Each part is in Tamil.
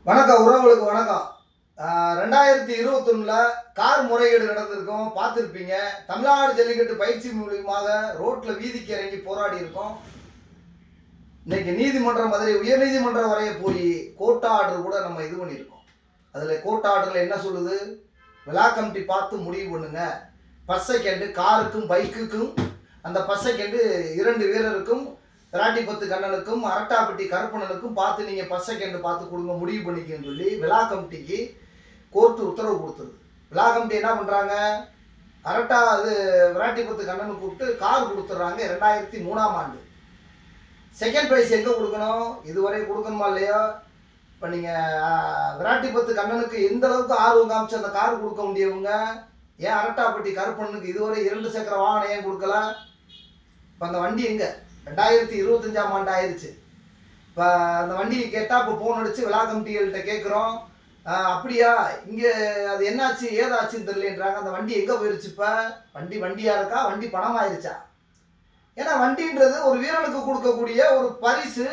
வணக்கம் உறவுகளுக்கு வணக்கம். 2021ல் கார் முறைகேடு நடந்திருக்கும், பார்த்துருப்பீங்க. தமிழ்நாடு ஜல்லிக்கட்டு பயிற்சி மூலியமாக ரோட்டில் வீதிக்கு இறங்கி போராடி இருக்கோம். இன்னைக்கு நீதிமன்றம், மதுரை உயர்நீதிமன்றம் வரைய போய் கோர்ட் ஆர்டர் கூட நம்ம இது பண்ணியிருக்கோம். அதில் கோர்ட் ஆர்டரில் என்ன சொல்லுது? விழா கமிட்டி பார்த்து முடிவு பண்ணுங்க. பஸ் செகண்டு காருக்கும் பைக்குக்கும், அந்த பஸ் செகண்டு 2 வீரருக்கும், விராட்டிபத்து கண்ணனுக்கும் அரட்டாப்பட்டி கருப்பணனுக்கும் பார்த்து நீங்கள் பஸ் செகண்ட் பார்த்து கொடுங்க, முடிவு பண்ணிக்கன்னு சொல்லி விழா கமிட்டிக்கு கோர்ட்டு உத்தரவு கொடுத்தது. விழா கமிட்டி என்ன பண்ணுறாங்க? விராட்டிபத்து கண்ணனுக்கு கூப்பிட்டு கார் கொடுத்துட்றாங்க. 2003ஆம் ஆண்டு செகண்ட் ப்ரைஸ் எங்கே கொடுக்கணும்? இதுவரை கொடுக்கணுமா இல்லையோ? இப்போ நீங்கள் விராட்டிபத்து கண்ணனுக்கு எந்த அளவுக்கு ஆர்வம் காமிச்சு அந்த கார் கொடுக்க வேண்டியவங்க, ஏன் அரட்டாப்பட்டி கருப்பணனுக்கு இதுவரை 2 சக்கர வாகனம் ஏன் கொடுக்கல? இப்போ அந்த வண்டி எங்கே? 2025ஆம் ஆண்டு ஆயிடுச்சு. இப்போ அந்த வண்டியை கேட்டால் இப்போ ஃபோன் அடித்து விழா கமிட்டிகள்கிட்ட கேட்குறோம். அப்படியா, இங்கே அது என்னாச்சு ஏதாச்சுன்னு தெரியலன்றாங்க. அந்த வண்டி எங்கே போயிடுச்சு? இப்போ வண்டியாக இருக்கா? வண்டி பணமாயிருச்சா? ஏன்னா வண்டின்றது ஒரு வீரனுக்கு கொடுக்கக்கூடிய ஒரு பரிசு,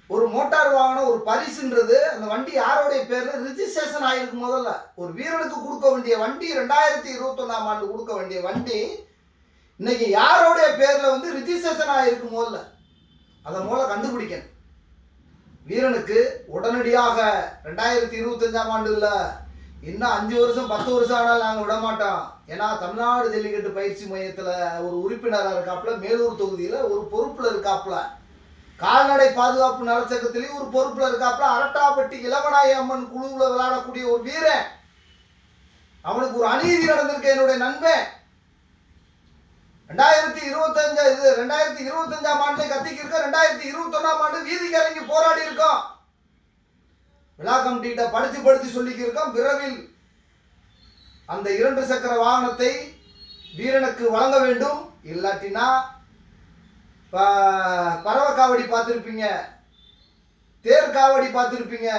ஒரு மோட்டார் வாகனம் ஒரு பரிசுன்றது. அந்த வண்டி யாரோடைய பேரில் ரிஜிஸ்ட்ரேஷன் ஆகிருக்கு? முதல்ல ஒரு வீரனுக்கு கொடுக்க வேண்டிய வண்டி, 2021ஆம் ஆண்டு கொடுக்க வேண்டிய வண்டி இன்னைக்கு யாரோடைய பேர்ல ரிஜிஸ்ட்ரேஷன் ஆகிருக்கு? முதல்ல அதை மூலம் கண்டுபிடிக்கணும். வீரனுக்கு உடனடியாக 2025ஆம் ஆண்டு இல்லை, இன்னும் 5 வருஷம் 10 வருஷம் ஆனாலும் நாங்கள் விட மாட்டோம். ஏன்னா தமிழ்நாடு ஜல்லிக்கட்டு பயிற்சி மையத்தில் ஒரு உறுப்பினராக இருக்காப்புல, மேலூர் தொகுதியில் ஒரு பொறுப்பில் இருக்காப்புல, கால்நடை பாதுகாப்பு நலச்சக்கத்திலையும் ஒரு பொறுப்பில் இருக்காப்புல, அரட்டாப்பட்டி இளவனாயி அம்மன் குழுவில் விளையாடக்கூடிய ஒரு வீரன். அவனுக்கு ஒரு அநீதி நடந்திருக்க என்னுடைய நண்பன். 2025ஆம் ஆண்டு கத்திக்கு இருக்க, 2021ஆம் ஆண்டு வீதிக்கு இறங்கி போராடி இருக்கோம். விழா கமிட்டிகிட்ட படிச்சு சொல்லிக்க இருக்கோம். விரைவில் அந்த 2 சக்கர வாகனத்தை வீரனுக்கு வழங்க வேண்டும். இல்லாட்டினா பறவை காவடி பார்த்துருப்பீங்க, தேர் காவடி பார்த்துருப்பீங்க,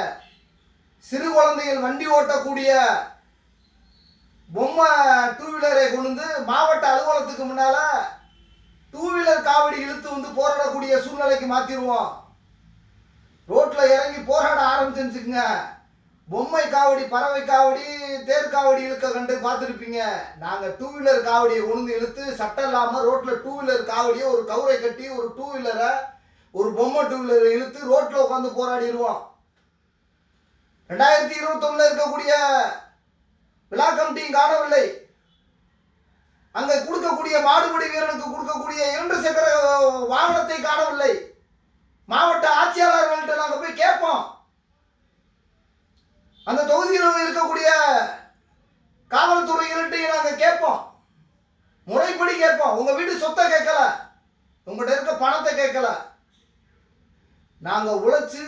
சிறு குழந்தைகள் வண்டி ஓட்டக்கூடிய பொம்மை 2 வீலரை கொண்டு மாவட்ட அலுவலகத்துக்கு முன்னால 2 வீலர் காவடி இழுத்து போராடக்கூடிய சூழ்நிலைக்கு மாத்திடுவோம். ரோட்ல இறங்கி போராட ஆரம்பிச்சுங்க. பொம்மை காவடி, பறவை காவடி, தேர் காவடி இழுக்க கண்டு பார்த்துருப்பீங்க. நாங்கள் 2 வீலர் காவடியை கொண்டு இழுத்து சட்டம் இல்லாமல் ரோட்ல 2 வீலர் காவடியை ஒரு கவுரை கட்டி ஒரு 2 வீலரை, ஒரு பொம்மை 2 வீலரை இழுத்து ரோட்ல உட்காந்து போராடிடுவோம். 2021 இருக்கக்கூடிய விழா கமிட்டியும் காணவில்லை. அங்க கொடுக்கக்கூடிய மாடுபிடி வீரனுக்கு கொடுக்கக்கூடிய 2 சக்கர வாகனத்தை காணவில்லை. மாவட்ட ஆட்சியாளர்கள்ட்ட நாங்க போய் கேட்போம். அந்த தொகுதியில் இருக்கக்கூடிய காவல்துறைகள்கிட்டையும் நாங்க கேட்போம், முறைப்படி கேட்போம். உங்க வீட்டு சொத்தை கேட்கல, உங்கள்கிட்ட இருக்க பணத்தை கேட்கல. நாங்க உழைச்சு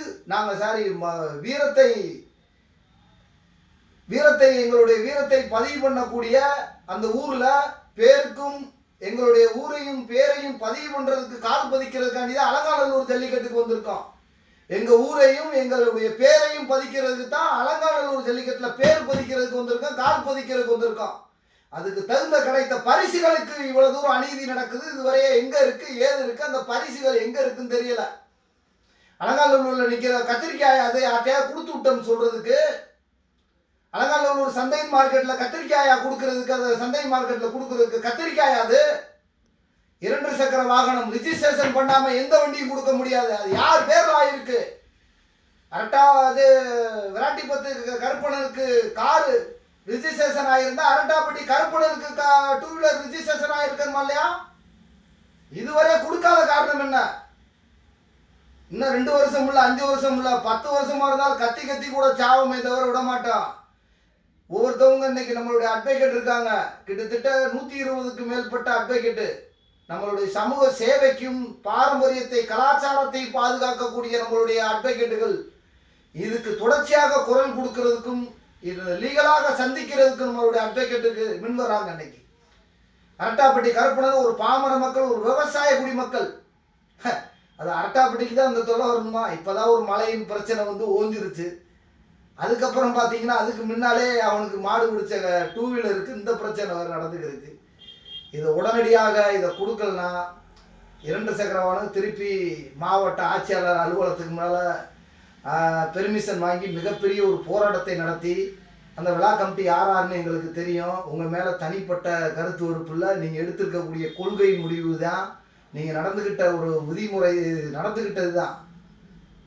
எங்களுடைய வீரத்தை பதிவு பண்ணக்கூடிய அந்த ஊர்ல பேருக்கும் எங்களுடைய ஊரையும் பேரையும் பதிவு பண்றதுக்கு கால் பதிக்கிறதுக்காண்டி தான் அலங்காநல்லூர் ஜல்லிக்கட்டுக்கு வந்திருக்கோம். எங்க ஊரையும் எங்களுடைய பேரையும் பதிக்கிறதுக்கு தான் அலங்காநல்லூர் ஜல்லிக்கட்டுல பேர் பதிக்கிறதுக்கு வந்திருக்கோம், கால் பதிக்கிறதுக்கு வந்திருக்கோம். அதுக்கு தகுந்த கிடைத்த பரிசுகளுக்கு இவ்வளவு தூரம் அநீதி நடக்குது. இதுவரையே எங்க இருக்கு, ஏது இருக்கு, அந்த பரிசுகள் எங்க இருக்குன்னு தெரியல. அலங்காநல்லூர்ல நிக்கிற கத்திரிக்காய் அதை யார்ட்டையா கொடுத்து விட்டோம்னு சொல்றதுக்கு, அலங்காநல்லூர் சந்தை மார்க்கெட்ல கத்திரிக்காயா கொடுக்கறதுக்கு, அந்த சந்தை மார்க்கெட்ல கொடுக்கறதுக்கு கத்திரிக்காயா? அது 2 சக்கர வாகனம் ரிஜிஸ்ட்ரேஷன் பண்ணாம எந்த வண்டியும் கொடுக்க முடியாது. அது யார் பேர்ல ஆயிருக்கு? விராட்டிபத்து கருப்பணனுக்கு காரு ரிஜிஸ்ட்ரேஷன் ஆயிருந்தா அரட்டாப்பட்டி கருப்பணனுக்கு 2 வீலர் ரிஜிஸ்ட்ரேஷன் ஆயிருக்கணுமா இல்லையா? இதுவரை கொடுக்காத காரணம் என்ன? இன்னும் 2 வருஷம் இல்ல, 5 வருஷம் இல்ல, 10 வருஷமா இருந்தாலும் கத்தி கூட சாவமே தவிர விட மாட்டோம். ஒவ்வொருத்தவங்க இன்னைக்கு நம்மளுடைய அட்வொகேட் இருக்காங்க, கிட்டத்தட்ட 120க்கு மேற்பட்ட அட்வொகேட்டு. நம்மளுடைய சமூக சேவைக்கும் பாரம்பரியத்தை கலாச்சாரத்தை பாதுகாக்கக்கூடிய நம்மளுடைய அட்வொகேட்டுகள் இதுக்கு தொடர்ச்சியாக குரல் கொடுக்கறதுக்கும் இது லீகலாக சந்திக்கிறதுக்கும் நம்மளுடைய அட்வொகேட்டுக்கு முன் வராங்க. இன்னைக்கு அரட்டாப்பட்டி கருப்பணன் ஒரு பாமர மக்கள், ஒரு விவசாய குடிமக்கள். அது அரட்டாப்பட்டிக்கு தான் அந்த தொல்லை வரணுமா? இப்போதான் ஒரு மழையின் பிரச்சனை ஓஞ்சிருச்சு. அதுக்கப்புறம் பார்த்தீங்கன்னா அதுக்கு முன்னாலே அவனுக்கு மாடு பிடிச்ச 2 வீலருக்கு இந்த பிரச்சனை வேறு நடந்துக்கிருக்கு. இதை உடனடியாக இதை கொடுக்கலனா 2 சக்கர வாகனம் திருப்பி மாவட்ட ஆட்சியாளர் அலுவலகத்துக்கு மேலே பெர்மிஷன் வாங்கி மிகப்பெரிய ஒரு போராட்டத்தை நடத்தி அந்த விழா கமிட்டி யாராருன்னு எங்களுக்கு தெரியும். உங்கள் மேலே தனிப்பட்ட கருத்து வெறுப்பில்லை. நீங்கள் எடுத்திருக்கக்கூடிய கொள்கை முடிவு தான், நீங்கள் நடந்துக்கிட்ட ஒரு விதிமுறை நடந்துக்கிட்டது தான்.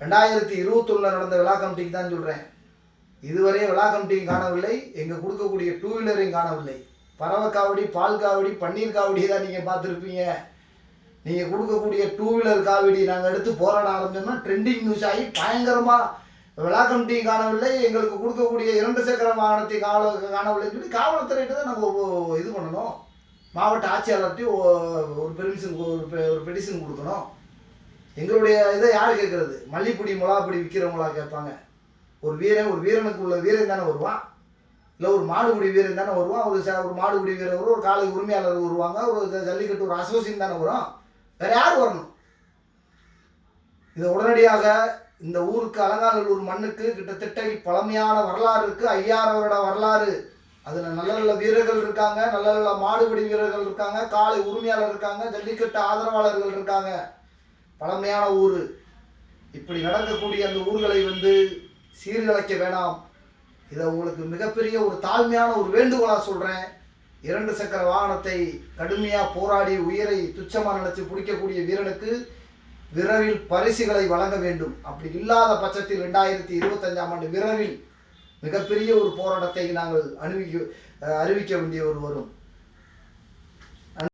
2021 நடந்த விழா கமிட்டிக்கு தான் சொல்கிறேன். இதுவரை விழா கமிட்டியும் காணவில்லை, எங்கள் கொடுக்கக்கூடிய 2 வீலரையும் காணவில்லை. பறவை காவடி, பால் காவடி, பன்னீர் காவடி தான் நீங்கள் பார்த்துருப்பீங்க. நீங்கள் கொடுக்கக்கூடிய 2 வீலர் காவடி நாங்கள் எடுத்து போராட ஆரம்பிச்சோம்னா ட்ரெண்டிங் நியூஸ் ஆகி பயங்கரமாக விழா கமிட்டியும் காணவில்லை, எங்களுக்கு கொடுக்கக்கூடிய 2 சக்கர வாகனத்தை காணவில்லைன்னு சொல்லி காவல்துறையிட்ட தான் நாங்கள் இது பண்ணணும். மாவட்ட ஆட்சியாளர்கிட்டையும் ஒரு பெர்மிஷன் ஒரு பெட்டிஷன் கொடுக்கணும். எங்களுடைய இதை யார் கேட்குறது? மல்லிப்பொடி மிளகாப்பொடி விற்கிறவங்களா கேட்பாங்க? ஒரு வீரனுக்கு உள்ள வீரன் தானே வருவான், இல்லை ஒரு மாடுபிடி வீரன் தானே வருவான். ஒரு மாடுபிடி வீரர் வரும், ஒரு காலை உரிமையாளர் வருவாங்க, ஒரு ஜல்லிக்கட்டு ஒரு அசோசியேஷன் தானே வரும். வேறு யார் வரணும்? இதை உடனடியாக இந்த ஊருக்கு அலங்காநல்லூர் மண்ணுக்கு கிட்டத்தட்ட பழமையான வரலாறு இருக்குது. 5000 வருட வரலாறு. அதில் நல்ல நல்ல வீரர்கள் இருக்காங்க, நல்ல நல்ல மாடுபிடி வீரர்கள் இருக்காங்க, காளை உரிமையாளர் இருக்காங்க, ஜல்லிக்கட்டு ஆதரவாளர்கள் இருக்காங்க. பழமையான ஊர். இப்படி நடக்கக்கூடிய அந்த ஊர்களை சீர்குலைக்க வேணாம். இதை உங்களுக்கு மிகப்பெரிய ஒரு தாழ்மையான ஒரு வேண்டுகோளாக சொல்கிறேன். 2 சக்கர வாகனத்தை கடுமையாக போராடி உயிரை துச்சமாக நினச்சி பிடிக்கக்கூடிய வீரனுக்கு விரைவில் பரிசுகளை வழங்க வேண்டும். அப்படி இல்லாத பட்சத்தில் 2025ஆம் ஆண்டு விரைவில் மிகப்பெரிய ஒரு போராட்டத்தை நாங்கள் அறிவிக்க வேண்டிய வரும்.